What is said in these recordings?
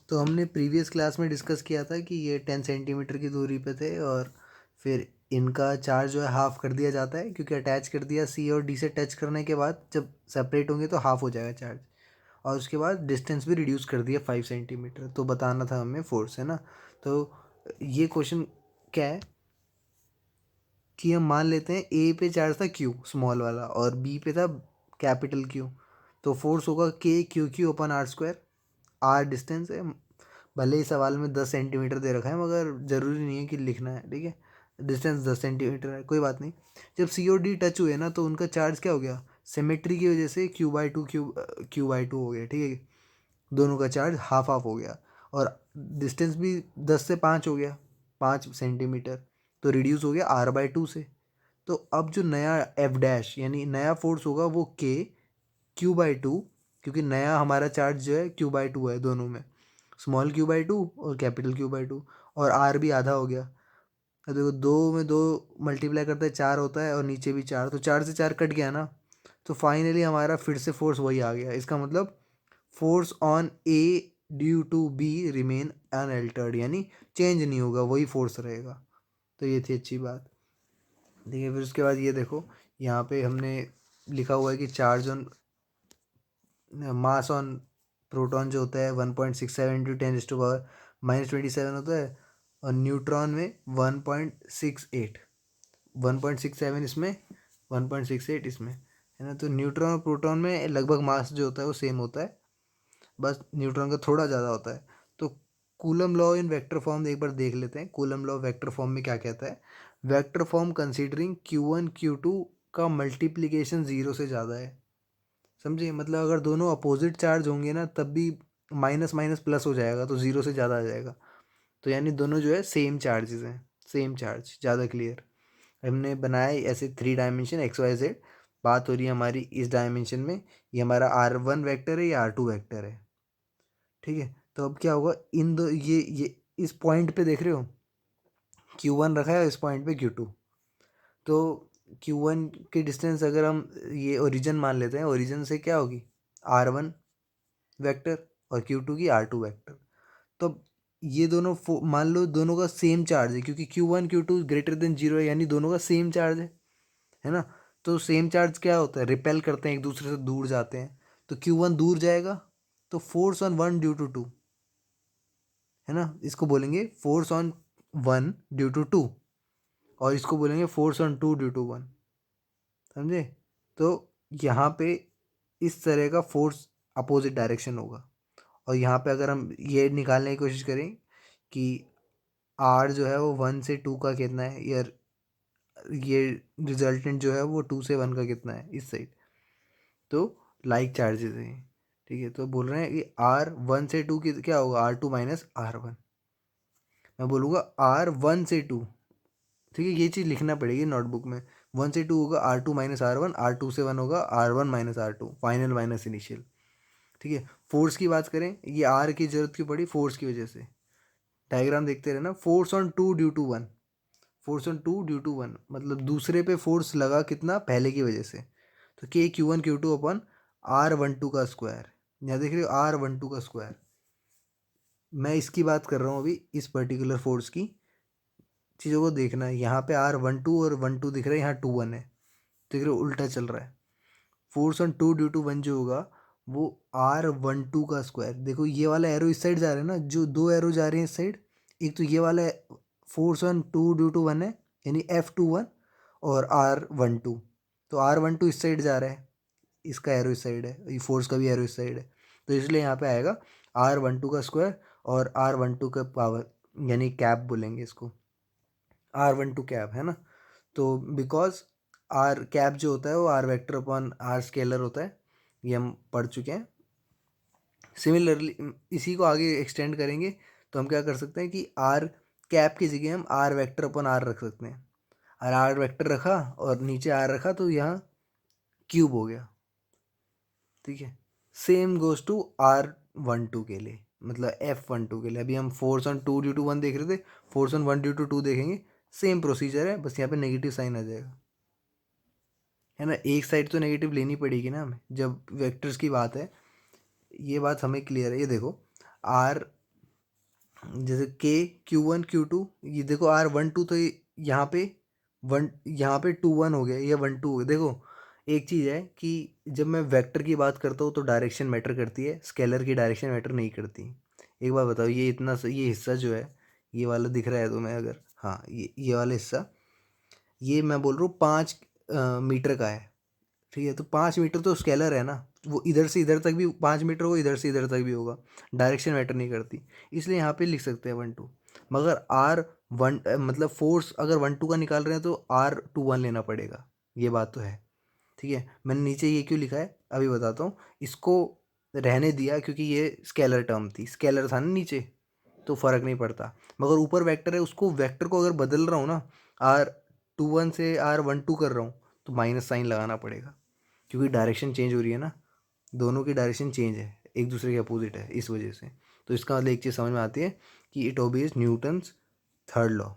तो हमने previous class में डिस्कस किया था कि ये 10 सेंटीमीटर की दूरी पे थे और फिर इनका चार्ज जो है हाफ़ कर दिया जाता है, क्योंकि अटैच कर दिया सी और डी से टच करने के बाद जब सेपरेट होंगे तो हाफ़ हो जाएगा चार्ज। और उसके बाद डिस्टेंस भी रिड्यूस कर दिया 5 सेंटीमीटर। तो बताना था हमें फोर्स, है ना। तो ये क्वेश्चन क्या है कि हम मान लेते हैं ए पे चार्ज था क्यू स्मॉल वाला और बी पे था कैपिटल क्यू। तो फोर्स होगा k q q upon r square. R distance है, भले ही सवाल में 10 सेंटीमीटर दे रखा है मगर ज़रूरी नहीं है कि लिखना है, ठीक है। डिस्टेंस 10 सेंटीमीटर है, कोई बात नहीं। जब सी और डी टच हुए ना तो उनका चार्ज क्या हो गया, सिमेट्री की वजह से क्यू बाई टू हो गया, ठीक है। दोनों का चार्ज हाफ हाफ हो गया और डिस्टेंस भी 10 से 5 हो गया, 5 सेंटीमीटर। तो रिड्यूस हो गया r/2 से। तो अब जो नया एफ डैश यानी नया फोर्स होगा वो के क्यू/2, क्योंकि नया हमारा चार्ज जो है क्यू/2 है दोनों में, स्मॉल क्यू/2 और कैपिटल क्यू/2। और आर भी आधा हो गया। तो देखो, दो में दो मल्टीप्लाई करते हैं 4 होता है और नीचे भी 4, तो 4 से 4 कट गया ना। तो फाइनली हमारा फिर से फोर्स वही आ गया। इसका मतलब force on A due to B remain unaltered, यानी चेंज नहीं होगा, वही फोर्स रहेगा। तो ये थी अच्छी बात। देखिए फिर उसके बाद ये देखो, यहाँ पे हमने लिखा हुआ है कि charge on mass on proton जो होता है 1.67 × 10⁻⁻27 होता है, और न्यूट्रॉन में 1.68, 1.67 इसमें, 1.68 इसमें, है ना। तो न्यूट्रॉन और प्रोटॉन में लगभग मास जो होता है वो सेम होता है, बस न्यूट्रॉन का थोड़ा ज़्यादा होता है। तो coulomb law in vector form एक बार देख लेते हैं। कूलम लॉ वेक्टर फॉर्म में क्या कहता है, vector form considering Q1 Q2 का मल्टीप्लिकेशन 0 से ज़्यादा है। समझिए, मतलब अगर दोनों अपोजिट चार्ज होंगे ना तब भी माइनस माइनस प्लस हो जाएगा, तो 0 से ज़्यादा आ जाएगा। तो यानी दोनों जो है सेम चार्जेस हैं, सेम चार्ज। ज़्यादा क्लियर। हमने बनाया ऐसे 3 डायमेंशन XYZ। बात हो रही है हमारी इस डायमेंशन में, ये हमारा R1 वेक्टर है, ये R2 वेक्टर है, ठीक है। तो अब क्या होगा, इन दो ये इस पॉइंट पे देख रहे हो Q1 रखा है, इस पॉइंट पे Q2। तो Q1 की डिस्टेंस अगर हम ये ओरिजिन मान लेते हैं, ओरिजिन से क्या होगी R1 वेक्टर और Q2 की R2 वेक्टर। तो ये दोनों मान लो दोनों का सेम चार्ज है, क्योंकि Q1 Q2 ग्रेटर देन 0 है, यानी दोनों का सेम चार्ज है ना। तो सेम चार्ज क्या होता है, रिपेल करते हैं, एक दूसरे से दूर जाते हैं। तो Q1 दूर जाएगा, तो फोर्स ऑन 1 ड्यू टू 2, है ना। इसको बोलेंगे फोर्स ऑन 1 ड्यू टू 2, और इसको बोलेंगे फोर्स ऑन 2 ड्यू टू 1। समझे। तो यहाँ पे इस तरह का फोर्स अपोजिट डायरेक्शन होगा। और यहाँ पे अगर हम ये निकालने की कोशिश करें कि आर जो है वो 1 से 2 का कितना है, या ये रिजल्टेंट जो है वो 2 से 1 का कितना है इस साइड, तो लाइक चार्जेस हैं, ठीक है। तो बोल रहे हैं कि R1 से 2 की क्या होगा, R2 - R1। मैं बोलूँगा R1 से 2, ठीक है। ये चीज़ लिखना पड़ेगी नोटबुक में। 1 से 2 होगा R2 - R1, R2 से 1 होगा R1 - R2, final minus initial, ठीक है। फोर्स की बात करें, ये आर की जरूरत क्यों पड़ी, फोर्स की वजह से। डायग्राम देखते रहना। Force on 2 due to 1, force on 2 due to 1 मतलब दूसरे पे फोर्स लगा कितना, पहले की वजह से। तो K Q1 Q2 अपन R12 का स्क्वायर, यहाँ देख रहे हो R12 का स्क्वायर। मैं इसकी बात कर रहा हूँ अभी, इस पर्टिकुलर फोर्स की। चीज़ों को देखना है, यहाँ पे R12 और 1 2 दिख रहा है, यहाँ 2 1 है, देख रहे हो उल्टा चल रहा है। फोर्स ऑन 2 ड्यू टू 1 जो होगा वो R12 का स्क्वायर। देखो ये वाला एरो इस साइड जा रहा है ना, जो दो एरो जा रहे हैं इस साइड, एक तो ये वाला फोर्स ऑन 2 ड्यू टू 1 है, यानी F21, और R12। तो R12 इस साइड जा रहा है, इसका एरो इस साइड है, ये फोर्स का भी एरो इस साइड है। तो इसलिए यहाँ पे आएगा R12 का स्क्वायर और R12 का पावर, यानी कैप बोलेंगे इसको, R12 कैप, है ना। तो बिकॉज आर कैप जो होता है वो r vector upon r scalar होता है, ये हम पढ़ चुके हैं। सिमिलरली इसी को आगे एक्सटेंड करेंगे तो हम क्या कर सकते हैं कि आर कैप की जगह हम आर वेक्टर अपॉन आर रख सकते हैं। और आर वेक्टर रखा और नीचे आर रखा तो यहाँ क्यूब हो गया, ठीक है। सेम गोज टू R12 के लिए, मतलब F12 के लिए। अभी हम फोर्स ऑन 2 ड्यू टू 1 देख रहे थे, फोर्स ऑन 1 ड्यू टू 2 देखेंगे, सेम प्रोसीजर है, बस यहाँ पे नेगेटिव साइन आ जाएगा, है ना। एक साइड तो नेगेटिव लेनी पड़ेगी ना हमें, जब वेक्टर्स की बात है। ये बात हमें क्लियर है। ये देखो, आर जैसे K Q1 Q2, ये देखो R12, तो यहाँ पे वन, यहाँ पे 2 1 हो गया, ये 1 2 हो गया। देखो एक चीज़ है कि जब मैं वेक्टर की बात करता हूँ तो डायरेक्शन मैटर करती है, स्केलर की डायरेक्शन मैटर नहीं करती। एक बात बताओ, ये इतना ये हिस्सा जो है, ये वाला दिख रहा है तुम्हें अगर, हाँ ये वाला हिस्सा, ये मैं बोल रहा हूँ 5 मीटर का है, ठीक है, तो 5 मीटर तो स्केलर है ना, वो इधर से इधर तक भी 5 मीटर होगा, इधर से इधर तक भी होगा, डायरेक्शन मैटर नहीं करती। इसलिए यहाँ पे लिख सकते हैं 1 2। मगर R1 मतलब फोर्स अगर 1 2 का निकाल रहे हैं तो R21 लेना पड़ेगा, ये बात तो है। ठीक है, मैंने नीचे ये क्यों लिखा है अभी बताता हूँ। इसको रहने दिया क्योंकि ये स्केलर टर्म थी, स्केलर था ना नीचे, तो फ़र्क नहीं पड़ता। मगर ऊपर वेक्टर है, उसको वेक्टर को अगर बदल रहा हूँ ना, R21 से R12 कर रहा हूँ, तो माइनस साइन लगाना पड़ेगा, क्योंकि डायरेक्शन चेंज हो रही है ना, दोनों की डायरेक्शन चेंज है, एक दूसरे के अपोजिट है, इस वजह से। तो इसका मतलब एक चीज़ समझ में आती है कि it obeys Newton's third law,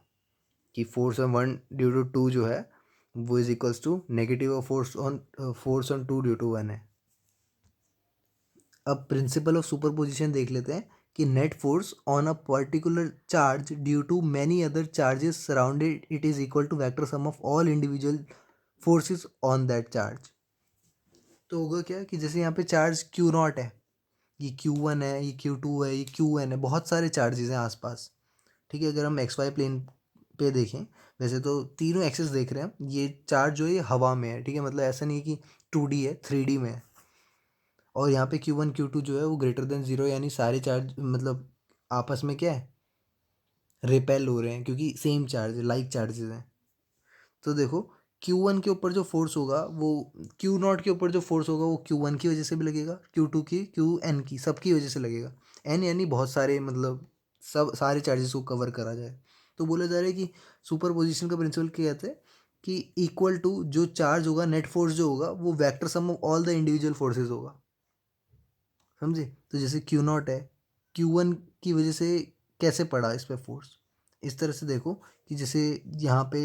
कि फोर्स ऑन 1 ड्यू टू 2 जो है वो is equals to negative of force on 2 due to 1 है। अब प्रिंसिपल ऑफ सुपरपोजिशन देख लेते हैं कि net force on a particular charge due to many other charges surrounded it is equal to vector sum of all individual forces on that charge. तो होगा क्या कि जैसे यहाँ पे चार्ज Q0 है, ये Q1 है, ये Q2 है, ये Qn है, बहुत सारे चार्जेस हैं आसपास। ठीक है, अगर हम एक्स वाई प्लेन पे देखें, वैसे तो तीनों एक्सेस देख रहे हैं हम, ये चार्ज जो है ये हवा में है, ठीक है, मतलब ऐसा नहीं है कि 2D है, 3D में है। और यहाँ पे Q1 Q2 जो है वो ग्रेटर देन 0, यानी सारे चार्ज मतलब आपस में क्या है, रिपेल हो रहे हैं, क्योंकि सेम चार्ज है, लाइक चार्जेस हैं। तो देखो Q1 के ऊपर जो फोर्स होगा वो Q0 के ऊपर जो फोर्स होगा वो Q1 की वजह से भी लगेगा, Q2 की, Qn की, सबकी वजह से लगेगा। एन यानी बहुत सारे, मतलब सब सारे चार्जेस को कवर करा जाए। तो बोला जा रहा है कि सुपर पोजिशन का प्रिंसिपल क्या कहते हैं कि इक्वल टू जो चार्ज होगा, नेट फोर्स जो होगा वो vector sum of all the individual forces होगा। समझे? तो जैसे Q0 है, Q1 की वजह से कैसे पड़ा इस पर फोर्स, इस तरह से देखो कि जैसे यहाँ पे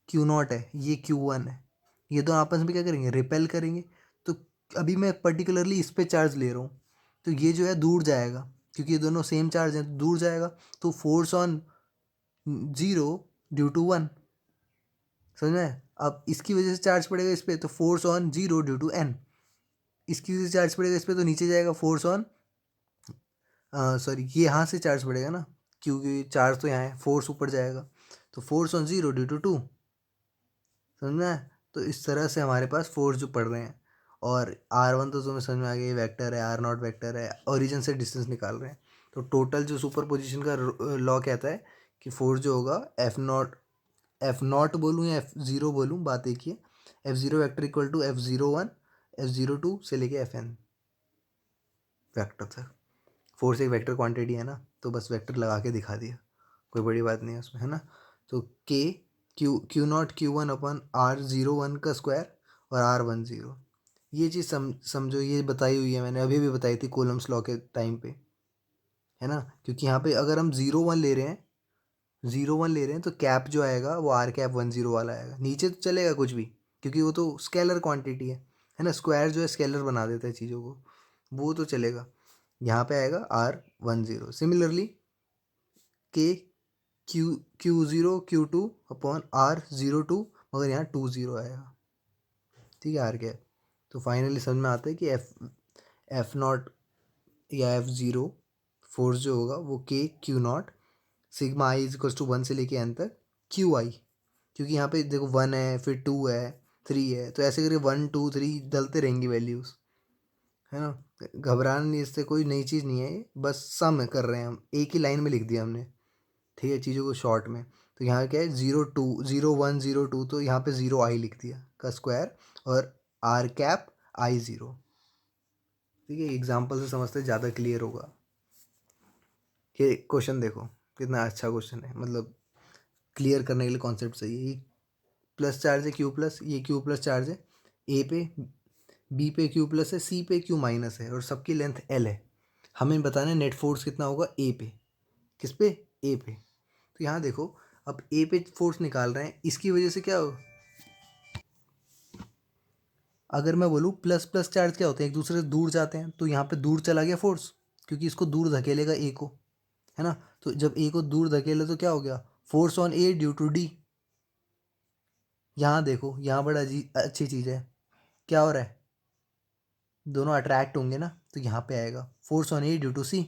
Q0 है, ये Q1 है, ये तो आपस में क्या करेंगे, रिपेल करेंगे। तो अभी मैं पर्टिकुलरली इस पे चार्ज ले रहा हूँ, तो ये जो है दूर जाएगा, क्योंकि ये दोनों सेम चार्ज हैं, तो दूर जाएगा। तो फोर्स ऑन 0 ड्यू टू 1, समझ में आया? अब इसकी वजह से चार्ज पड़ेगा इस पे, तो force on 0 due to n, इसकी वजह से चार्ज पड़ेगा इस पे, तो नीचे जाएगा फोर्स ऑन, सॉरी ये यहाँ से चार्ज पड़ेगा ना, क्योंकि चार्ज तो यहाँ है, फोर्स ऊपर जाएगा, तो फोर्स ऑन 0 ड्यू टू 2, समझ में आया? तो इस तरह से हमारे पास फोर्स जो पड़ रहे हैं। और R1 तो तुम्हें समझ में आ गया, ये वेक्टर है, R0 वेक्टर है, ओरिजिन से डिस्टेंस निकाल रहे हैं। तो टोटल जो सुपर पोजिशन का लॉ कहता है कि फोर्स जो होगा F0 बोलूँ या F0 बोलूँ, बात एक ही है। F0 vector equal to F01 F02 से लेके Fn वेक्टर तक। फोर्स एक वेक्टर क्वांटिटी है ना, तो बस वेक्टर लगा के दिखा दिया, कोई बड़ी बात नहीं है उसमें, है ना। तो K Q0 Q1 अपन R01 का स्क्वायर और R10, ये चीज़ समझो, ये बताई हुई है मैंने, अभी भी बताई थी कूलम्स लॉ के टाइम पे, है ना। क्योंकि यहाँ पे अगर हम 0 1 ले रहे हैं, 0 1 ले रहे हैं, तो कैप जो आएगा वो R cap 10 वाला आएगा, नीचे तो चलेगा कुछ भी, क्योंकि वो तो स्केलर क्वांटिटी है ना, स्क्वायर जो है स्केलर बना देता है चीज़ों को, वो तो चलेगा। यहाँ पे आएगा R10। सिमिलरली के Q0 Q2 अपॉन R02, मगर यहाँ 20 आएगा, ठीक है, आर कैप। तो फाइनली समझ में आता है कि F0 या F0 फोर्स जो होगा वो Q0 sigma I is to 1 से लेके n तक QI, क्योंकि यहाँ पे देखो 1 है, फिर 2 है, 3 है, तो ऐसे करके 1 2 3 डलते रहेंगी वैल्यूज़, है ना। घबराना नहीं, इससे कोई नई चीज़ नहीं है, बस सम कर रहे हैं हम, एक ही लाइन में लिख दिया हमने, ठीक है, चीज़ों को शॉर्ट में। तो यहाँ क्या है, 0 2 0 1 0 2, तो यहाँ पे 0 I लिख दिया का स्क्वायर, और R cap I0, ठीक है। एग्जाम्पल से समझते ज़्यादा क्लियर होगा। ये क्वेश्चन देखो कितना अच्छा क्वेश्चन है, मतलब क्लियर करने के लिए कॉन्सेप्ट सही है। ये प्लस चार्ज है Q प्लस, ये Q प्लस चार्ज है A पे, B पे Q प्लस है, C पे Q माइनस है, और सबकी लेंथ L है। हमें बताना है नेट फोर्स कितना होगा A पे, किस पे, A पे। तो यहाँ देखो, अब A पे फोर्स निकाल रहे हैं, इसकी वजह से क्या होगा, अगर मैं बोलूँ प्लस प्लस चार्ज क्या होते हैं, एक दूसरे से दूर जाते हैं, तो यहाँ पे दूर चला गया फोर्स, क्योंकि इसको दूर धकेलेगा ए को, है ना। तो जब ए को दूर धकेले तो क्या हो गया, force on A due to D. यहाँ देखो, यहाँ बड़ा अच्छी चीज़ है, क्या हो रहा है, दोनों अट्रैक्ट होंगे ना, तो यहाँ पे आएगा force on A due to C.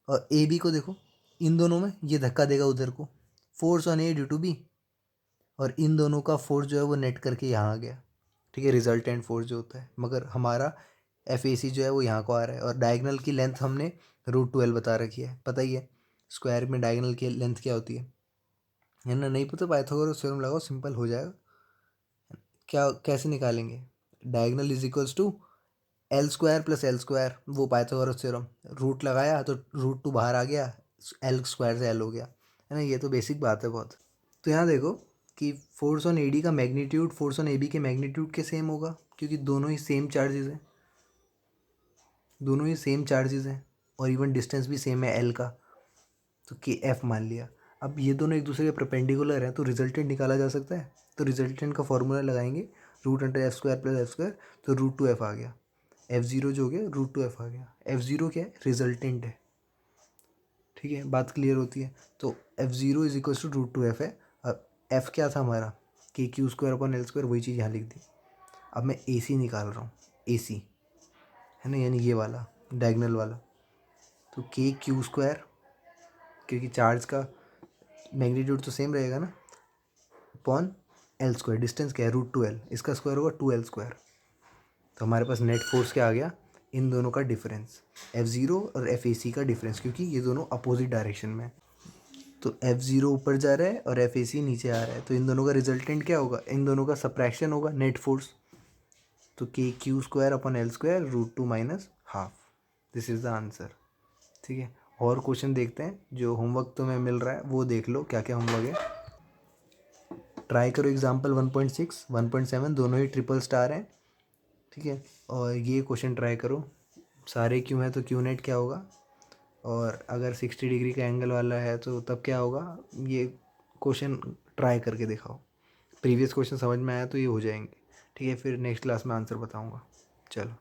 और ए बी को देखो, इन दोनों में ये धक्का देगा उधर को, force on A due to B. और इन दोनों का फोर्स जो है वो नेट करके यहाँ आ गया, ठीक है, रिजल्टेंट फोर्स जो होता है। मगर हमारा एफ ए सी जो है वो यहाँ को आ रहा है, और डायगनल की लेंथ हमने √12 बता रखी है, पता ही है स्क्वायर में डायगनल की लेंथ क्या होती है ना। नहीं पता, पाइथागोरस थ्योरम लगाओ, सिंपल हो जाएगा। क्या कैसे निकालेंगे, diagonal is equals to L² + L², वो पाइथागोरस थ्योरम, रूट लगाया तो √2 बाहर आ गया, L² से L हो गया, है ना। ये तो बेसिक बात है बहुत। तो यहाँ देखो कि फोर्स ऑन AD का मैग्नीट्यूड फोर्स ऑन AB के मैग्नीट्यूड के सेम होगा, क्योंकि दोनों ही सेम चार्जेस हैं, दोनों ही सेम चार्जेस हैं, और इवन डिस्टेंस भी सेम है L का, तो KF मान लिया। अब ये दोनों एक दूसरे के परपेंडिकुलर हैं, तो रिजल्टेंट निकाला जा सकता है। तो रिजल्टेंट का फॉर्मूला लगाएंगे, √f² + f², तो √2f आ गया। F0 जो हो गया √2f आ गया। F0 क्या है, रिजल्टेंट है, ठीक है, बात क्लियर होती है। तो F0 is equal to √2f है। अब f क्या था हमारा, KQ² / L², वही चीज़ यहाँ लिख दी। अब मैं AC निकाल रहा हूँ, AC है ना, यानी ये वाला डायगनल वाला। तो KQ², क्योंकि चार्ज का मैग्नीट्यूड तो सेम रहेगा ना, अपॉन L², डिस्टेंस क्या है √2L, इसका स्क्वायर होगा 2L²। तो हमारे पास नेट फोर्स क्या आ गया, इन दोनों का डिफरेंस, F0 और FAC का डिफरेंस, क्योंकि ये दोनों अपोजिट डायरेक्शन में। तो F0 ऊपर जा रहा है और FAC नीचे आ रहा है, तो इन दोनों का रिजल्टेंट क्या होगा, इन दोनों का सब्ट्रैक्शन होगा, नेट फोर्स। तो KQ² / L², √2 - ½ this is the answer, ठीक है। और क्वेश्चन देखते हैं, जो होमवर्क तुम्हें मिल रहा है वो देख लो क्या क्या होमवर्क है। ट्राई करो एग्जाम्पल 1.6 1.7 दोनों ही ट्रिपल स्टार हैं, ठीक है। और ये क्वेश्चन ट्राई करो, सारे क्यों हैं तो क्यू नेट क्या होगा, और अगर 60 डिग्री का एंगल वाला है तो तब क्या होगा, ये क्वेश्चन ट्राई करके दिखाओ। प्रीवियस क्वेश्चन समझ में आया तो ये हो जाएंगे, ठीक है। फिर नेक्स्ट क्लास में आंसर बताऊँगा, चलो।